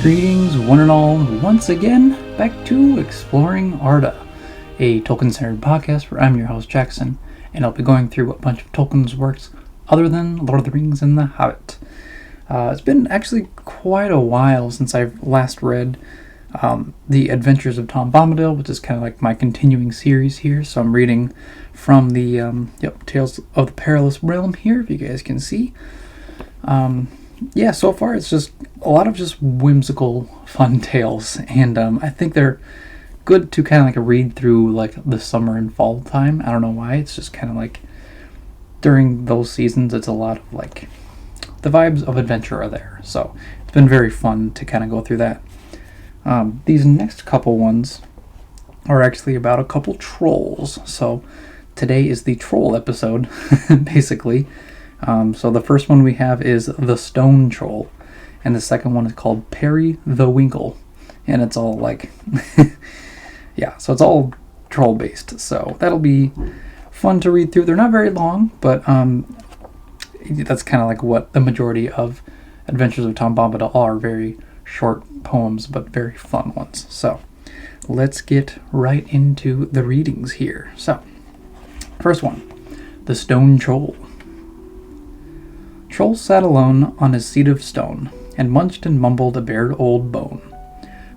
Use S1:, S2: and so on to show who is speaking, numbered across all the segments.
S1: Greetings, one and all, once again, back to Exploring Arda, a Tolkien-centered podcast where I'm your host, Jackson, and I'll be going through a bunch of Tolkien's works other than Lord of the Rings and The Hobbit. It's been actually quite a while since I've last read The Adventures of Tom Bombadil, which is kind of like my continuing series here, so I'm reading from the Tales of the Perilous Realm here, if you guys can see. So far it's just a lot of just whimsical, fun tales, and I think they're good to kind of like read through like the summer and fall time. I don't know why, it's just kind of like during those seasons it's a lot of like the vibes of adventure are there, so it's been very fun to kind of go through that. These next couple ones are actually about a couple trolls, so today is the troll episode basically. So the first one we have is the Stone Troll, and the second one is called Perry-the-Winkle, and it's all like, so it's all troll based, so that'll be fun to read through. They're not very long, but that's kind of like what the majority of Adventures of Tom Bombadil are, very short poems, but very fun ones. So let's get right into the readings here. So, first one, the Stone Troll. Troll sat alone on his seat of stone, and munched and mumbled a bared old bone.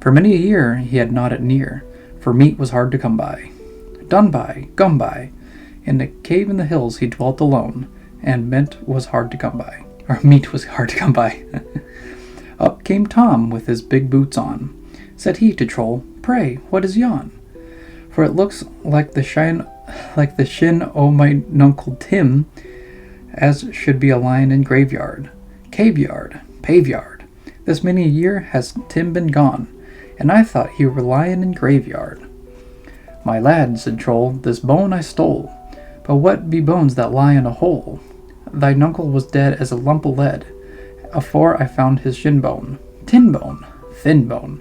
S1: For many a year he had gnawed it near, for meat was hard to come by. Done by, gum by, in a cave in the hills he dwelt alone, and meat was hard to come by. Up came Tom with his big boots on. Said he to Troll, "Pray, what is yon? For it looks like the shin o' my nuncle Tim, as should be a lion in graveyard, caveyard, paveyard. This many a year has Tim been gone, and I thought he were lying in graveyard." "My lad," said Troll, "this bone I stole, but what be bones that lie in a hole? Thy nuncle was dead as a lump o' lead, afore I found his shin bone, tin bone, thin bone.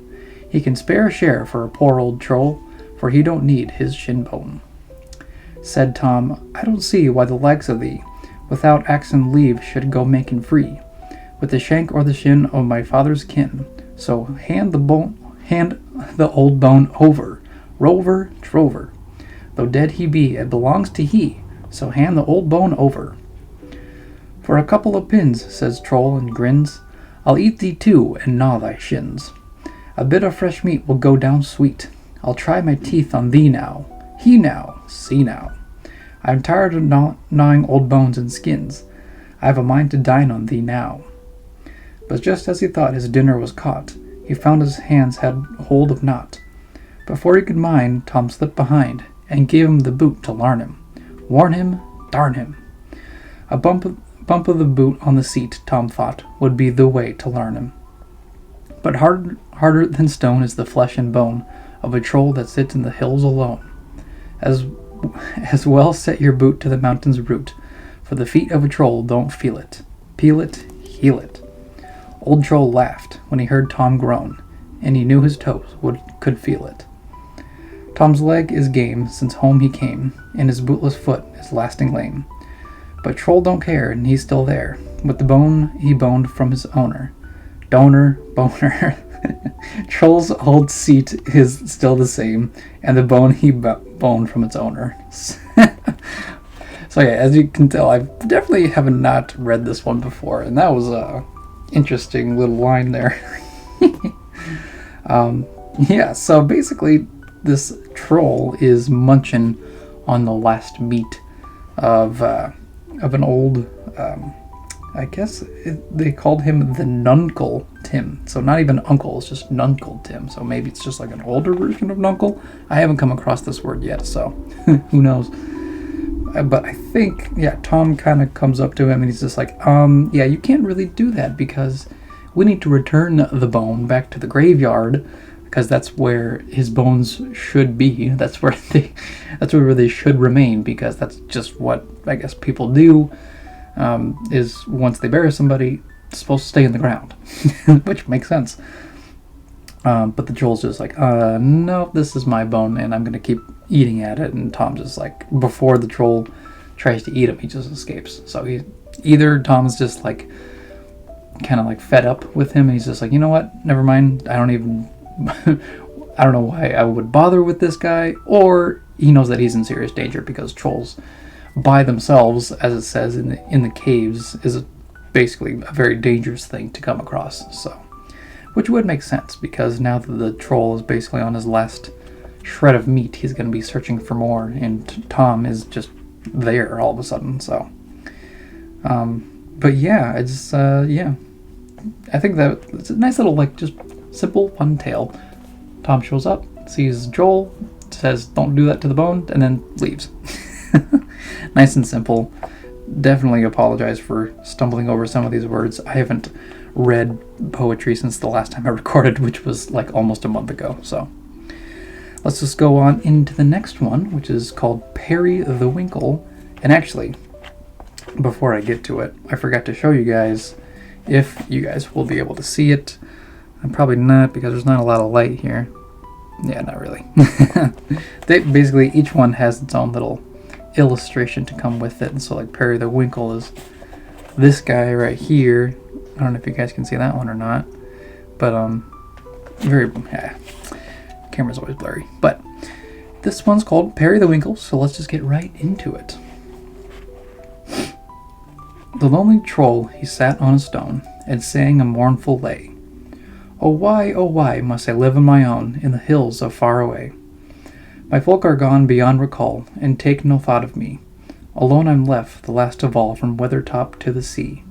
S1: He can spare a share for a poor old troll, for he don't need his shin bone." Said Tom, "I don't see why the likes of thee, without axe and leave, should go making free with the shank or the shin o' my father's kin. So hand the old bone over, rover, trover. Though dead he be, it belongs to he, so hand the old bone over." "For a couple of pins," says Troll and grins, "I'll eat thee too and gnaw thy shins. A bit of fresh meat will go down sweet. I'll try my teeth on thee now. He now, see now. I'm tired of gnawing old bones and skins. I've a mind to dine on thee now." But just as he thought his dinner was caught, he found his hands had hold of naught. Before he could mind, Tom slipped behind, and gave him the boot to larn him. Warn him, darn him. A bump of the boot on the seat, Tom thought, would be the way to larn him. But harder than stone is the flesh and bone of a troll that sits in the hills alone. As well set your boot to the mountain's root, for the feet of a troll don't feel it. Peel it, heal it. Old Troll laughed when he heard Tom groan, and he knew his toes could feel it. Tom's leg is game since home he came, and his bootless foot is lasting lame. But Troll don't care, and he's still there, with the bone he boned from his owner. Boner. Troll's old seat is still the same, and the bone he boned from its owner. So yeah, as you can tell, I definitely have not read this one before, and that was a interesting little line there. So basically this troll is munching on the last meat of an old, I guess they called him the Nuncle Tim. So not even uncle, it's just Nuncle Tim. So maybe it's just like an older version of Nuncle. I haven't come across this word yet, so who knows. But I think, Tom kind of comes up to him and he's just like, you can't really do that because we need to return the bone back to the graveyard because that's where his bones should be. That's where they should remain, because that's just what I guess people do. Is once they bury somebody, it's supposed to stay in the ground, which makes sense. But the troll's just like, no, this is my bone, and I'm gonna keep eating at it. And Tom just like, before the troll tries to eat him, he just escapes. So either Tom's just like kind of like fed up with him, and he's just like, you know what, never mind, I don't even I don't know why I would bother with this guy. Or he knows that he's in serious danger, because trolls by themselves, as it says in the caves, is basically a very dangerous thing to come across. So, which would make sense, because now that the troll is basically on his last shred of meat, he's going to be searching for more, and Tom is just there all of a sudden. So but yeah, it's yeah, I think that it's a nice little, like, just simple fun tale. Tom shows up, sees Joel, says don't do that to the bone, and then leaves. Nice and simple. Definitely apologize for stumbling over some of these words. I haven't read poetry since the last time I recorded, which was like almost a month ago. So let's just go on into the next one, which is called Perry-the-Winkle. And actually, before I get to it, I forgot to show you guys, if you guys will be able to see it. I'm probably not, because there's not a lot of light here. Yeah, not really. Basically, each one has its own little illustration to come with it. And so, like, Perry-the-Winkle is this guy right here. I don't know if you guys can see that one or not, but camera's always blurry. But this one's called Perry-the-Winkle, so let's just get right into it. The lonely troll, he sat on a stone and sang a mournful lay. Oh why must I live on my own in the hills of far away? My folk are gone beyond recall, and take no thought of me. Alone I'm left, the last of all, from weathertop to the sea.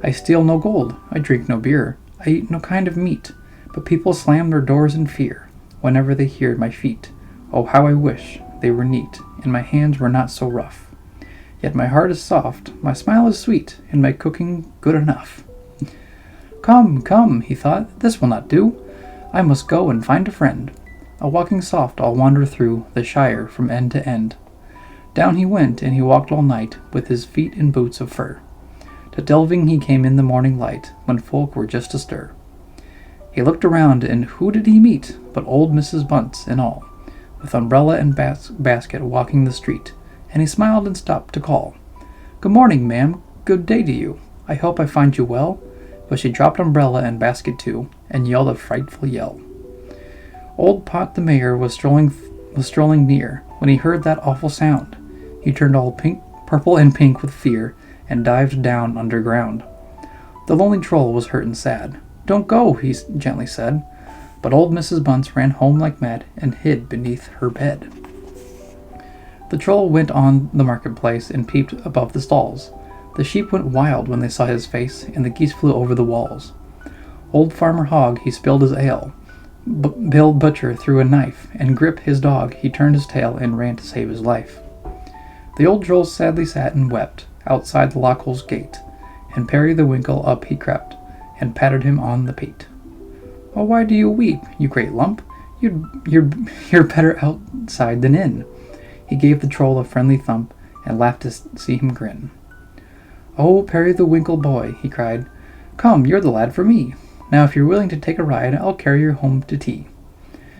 S1: I steal no gold, I drink no beer, I eat no kind of meat, but people slam their doors in fear whenever they hear my feet. Oh, how I wish they were neat, and my hands were not so rough. Yet my heart is soft, my smile is sweet, and my cooking good enough. Come, he thought, this will not do. I must go and find a friend. A walking soft I'll wander through the Shire from end to end. Down he went, and he walked all night, with his feet in boots of fur. To delving he came in the morning light, when folk were just astir. He looked around, and who did he meet but old Mrs. Bunce and all, with umbrella and basket walking the street, and he smiled and stopped to call. Good morning, ma'am, good day to you. I hope I find you well. But she dropped umbrella and basket too, and yelled a frightful yell. Old Pot the Mayor was strolling near, when he heard that awful sound. He turned all purple and pink with fear, and dived down underground. The lonely troll was hurt and sad. Don't go, he gently said. But old Mrs. Bunce ran home like mad, and hid beneath her bed. The troll went on the marketplace, and peeped above the stalls. The sheep went wild when they saw his face, and the geese flew over the walls. Old Farmer Hog, he spilled his ale. Bill Butcher threw a knife, and Grip, his dog, he turned his tail and ran to save his life. The old troll sadly sat and wept outside the lockhole's gate, and Perry-the-Winkle up he crept, and patted him on the pate. Oh, why do you weep, you great lump? You're better outside than in. He gave the troll a friendly thump, and laughed to see him grin. Oh, Perry-the-Winkle boy, he cried, come, you're the lad for me. Now if you're willing to take a ride, I'll carry you home to tea.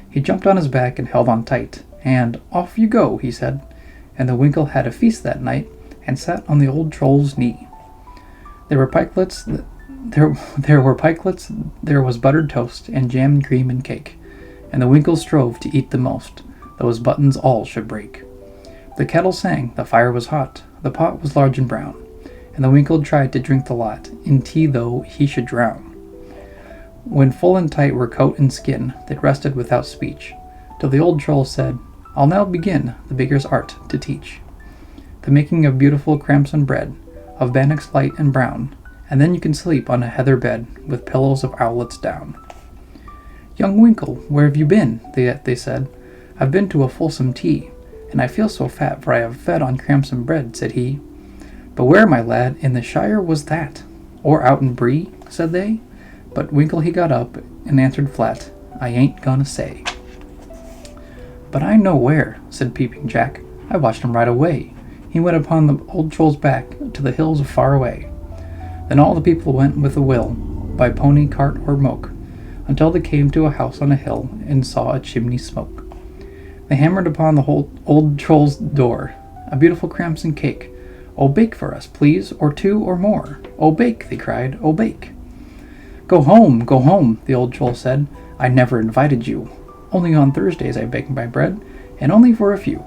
S1: He jumped on his back and held on tight, and off you go, he said, and the Winkle had a feast that night, and sat on the old troll's knee. There were pikelets, there was buttered toast, and jam and cream and cake, and the Winkle strove to eat the most, though his buttons all should break. The kettle sang, the fire was hot, the pot was large and brown, and the Winkle tried to drink the lot, in tea though he should drown. When full and tight were coat and skin, they rested without speech, till the old troll said, I'll now begin the baker's art to teach, the making of beautiful cramson bread, of bannocks light and brown, and then you can sleep on a heather bed, with pillows of owlets down. Young Winkle, where have you been? They said. I've been to a fulsome tea, and I feel so fat, for I have fed on cramson bread, said he. But where, my lad, in the Shire was that? Or out in Bree, said they. But Winkle he got up, and answered flat, I ain't gonna say. But I know where, said Peeping Jack. I watched him right away. He went upon the old troll's back, to the hills of far away. Then all the people went with a will, by pony, cart, or moke, until they came to a house on a hill, and saw a chimney smoke. They hammered upon the old troll's door, a beautiful cramson cake. Oh, bake for us, please, or two or more. Oh, bake, they cried, oh, bake. Go home, the old troll said. I never invited you. Only on Thursdays I bake my bread, and only for a few.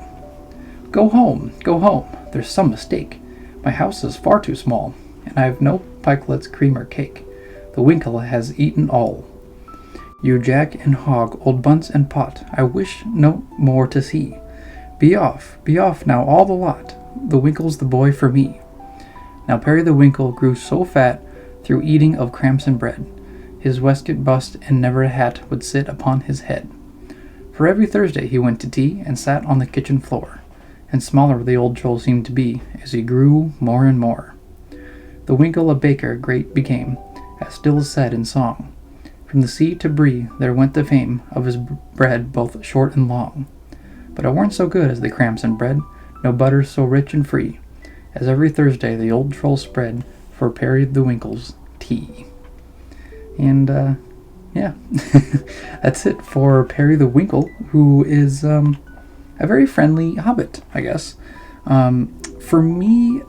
S1: Go home, there's some mistake. My house is far too small, and I've no pikelets, cream, or cake. The Winkle has eaten all. You Jack and Hog, old Bunce and Pot, I wish no more to see. Be off now all the lot. The Winkle's the boy for me. Now Perry-the-Winkle grew so fat through eating of cramps and bread. His waistcoat bust and never a hat would sit upon his head. For every Thursday he went to tea and sat on the kitchen floor, and smaller the old troll seemed to be as he grew more and more. The Winkle a baker great became, as still is said in song. From the sea to Bree there went the fame of his bread both short and long. But it weren't so good as the cramps and bread, no butter so rich and free, as every Thursday the old troll spread for Perry-the-Winkle's tea. And, yeah, that's it for Perry-the-Winkle, who is a very friendly hobbit, I guess. For me,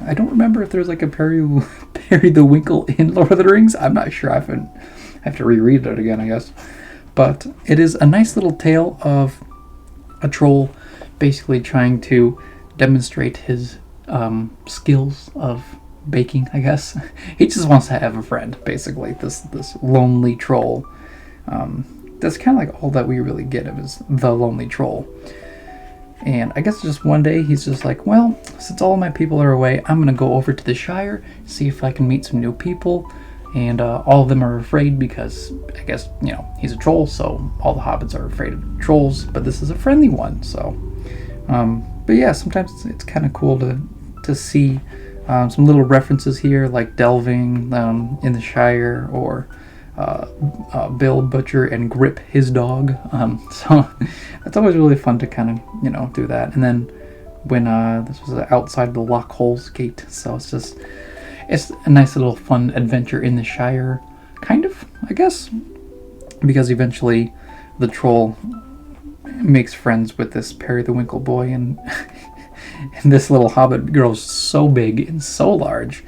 S1: I don't remember if there's like a Perry-the-Winkle in Lord of the Rings. I'm not sure. I have to reread it again, I guess. But it is a nice little tale of a troll basically trying to demonstrate his skills of baking, I guess. He just wants to have a friend, basically. This lonely troll. That's kind of like all that we really get of is the lonely troll. And I guess just one day he's just like, well, since all of my people are away, I'm gonna go over to the Shire, see if I can meet some new people. And all of them are afraid because, I guess, he's a troll, so all the hobbits are afraid of trolls, but this is a friendly one, so. But yeah, sometimes it's kind of cool to see some little references here, like delving in the Shire, or Bill Butcher and Grip his dog. So that's always really fun to kind of, do that. And then when this was outside the Lockholes Gate, so it's a nice little fun adventure in the Shire, kind of, I guess, because eventually the troll makes friends with this Perry-the-Winkle boy, and and this little hobbit grows so big and so large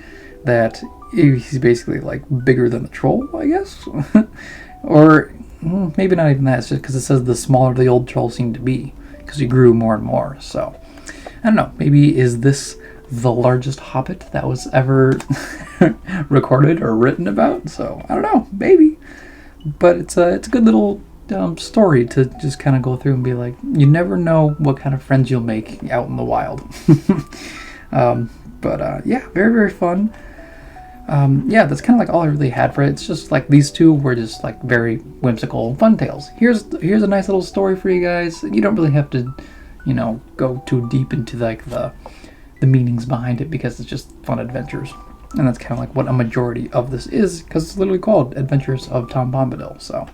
S1: that he's basically like bigger than the troll, I guess. Or maybe not even that. It's just because it says the smaller the old troll seemed to be, because he grew more and more. So I don't know, maybe is this the largest hobbit that was ever recorded or written about? So I don't know, maybe. But it's a good little story to just kind of go through and be like, you never know what kind of friends you'll make out in the wild. But yeah, very, very fun. Yeah, that's kind of like all I really had for it. It's just like these two were just like very whimsical fun tales. Here's a nice little story for you guys. You don't really have to, go too deep into like the meanings behind it, because it's just fun adventures. And that's kind of like what a majority of this is, because it's literally called Adventures of Tom Bombadil. So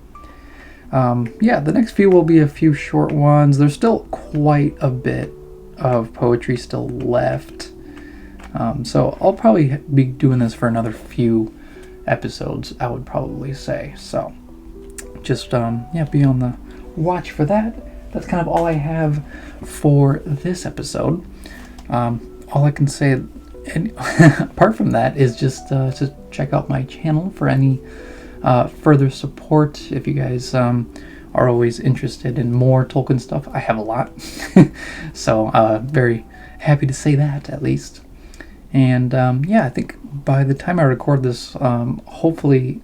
S1: yeah, the next few will be a few short ones. There's still quite a bit of poetry still left. So I'll probably be doing this for another few episodes, I would probably say. So just yeah, be on the watch for that. That's kind of all I have for this episode. All I can say, and apart from that, is just check out my channel for any further support. If you guys are always interested in more Tolkien stuff, I have a lot. So very happy to say that, at least. And yeah, I think by the time I record this, hopefully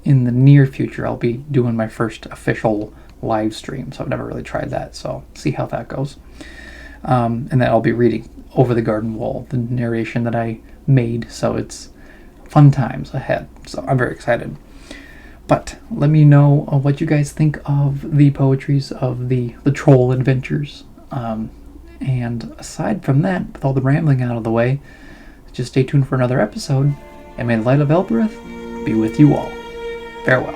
S1: in the near future, I'll be doing my first official live stream. So I've never really tried that, so see how that goes. And then I'll be reading Over the Garden Wall, the narration that I made. So it's fun times ahead. So I'm very excited. But let me know what you guys think of the poetries of the troll adventures. And aside from that, with all the rambling out of the way, just stay tuned for another episode, and may the light of Elbereth be with you all. Farewell.